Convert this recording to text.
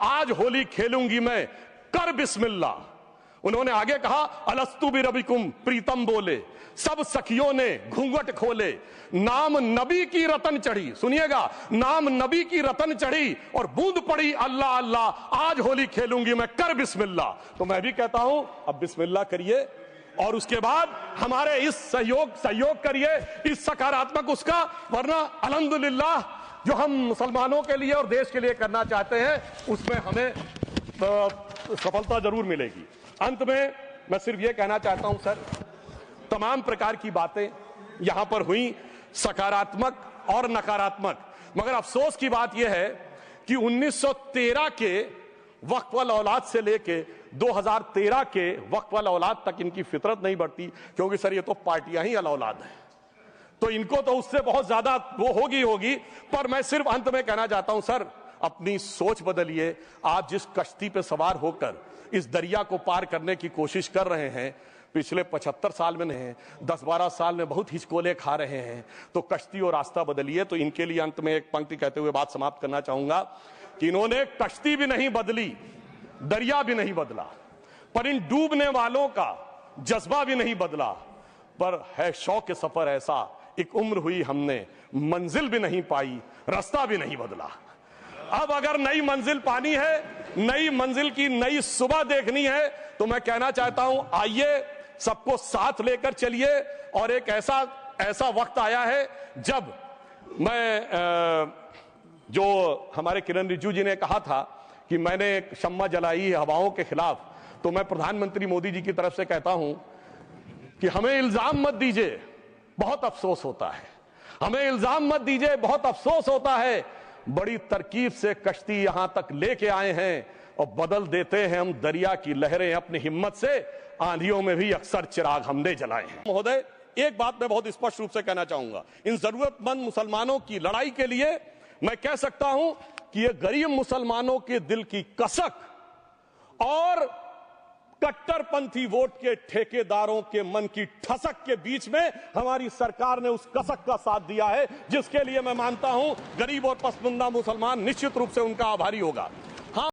आज होली खेलूंगी मैं, कर बिस्मिल्लाह। उन्होंने आगे कहा, अलस्तु बिरबिकुम, प्रीतम बोले, सब सखियों ने घूंघट खोले, नाम नबी की रतन चढ़ी, सुनिएगा, नाम नबी की रतन चढ़ी और बूंद पड़ी अल्लाह अल्लाह, आज होली खेलूंगी मैं, कर बिस्मिल्लाह। तो मैं भी कहता हूं अब बिस्मिल्लाह करिए और उसके बाद हमारे इस सहयोग करिए, इस सकारात्मक उसका, वरना अल्हम्दुलिल्लाह जो हम मुसलमानों के लिए और देश के लिए करना चाहते हैं उसमें हमें सफलता जरूर मिलेगी। अंत में मैं सिर्फ यह कहना चाहता हूं सर, तमाम प्रकार की बातें यहां पर हुई, सकारात्मक और नकारात्मक, मगर अफसोस की बात यह है कि 1913 के वक्फ वाल औलाद से लेके 2013 के वक्फ वाल औलाद तक इनकी फितरत नहीं बढ़ती, क्योंकि सर ये तो पार्टियां ही अल औलाद हैं, तो इनको तो उससे बहुत ज्यादा वो होगी। पर मैं सिर्फ अंत में कहना चाहता हूं सर, अपनी सोच बदलिए। आप जिस कश्ती पे सवार होकर इस दरिया को पार करने की कोशिश कर रहे हैं, पिछले 75 साल में नहीं, 10-12 साल में बहुत हिचकोले खा रहे हैं, तो कश्ती और रास्ता बदलिए। तो इनके लिए अंत में एक पंक्ति कहते हुए बात समाप्त करना चाहूंगा कि इन्होंने कश्ती भी नहीं बदली, दरिया भी नहीं बदला, पर इन डूबने वालों का जज्बा भी नहीं बदला, पर है शौक सफर ऐसा, एक उम्र हुई हमने, मंजिल भी नहीं पाई, रास्ता भी नहीं बदला। अब अगर नई मंजिल पानी है, नई मंजिल की नई सुबह देखनी है, तो मैं कहना चाहता हूं आइए सबको साथ लेकर चलिए। और एक ऐसा वक्त आया है जब मैं जो हमारे किरण रिजिजू जी ने कहा था कि मैंने एक शम्मा जलाई है हवाओं के खिलाफ, तो मैं प्रधानमंत्री मोदी जी की तरफ से कहता हूं कि हमें इल्जाम मत दीजिए, बहुत अफसोस होता है, हमें इल्जाम मत दीजिए, बहुत अफसोस होता है। बड़ी तरकीब से कश्ती यहां तक लेके आए हैं और बदल देते हैं हम दरिया की लहरें अपनी हिम्मत से, आंधियों में भी अक्सर चिराग हमने जलाए हैं। महोदय, एक बात मैं बहुत स्पष्ट रूप से कहना चाहूंगा, इन जरूरतमंद मुसलमानों की लड़ाई के लिए मैं कह सकता हूं कि ये गरीब मुसलमानों के दिल की कसक और कट्टरपंथी वोट के ठेकेदारों के मन की ठसक के बीच में हमारी सरकार ने उस कसक का साथ दिया है, जिसके लिए मैं मानता हूं गरीब और पसमानदा मुसलमान निश्चित रूप से उनका आभारी होगा।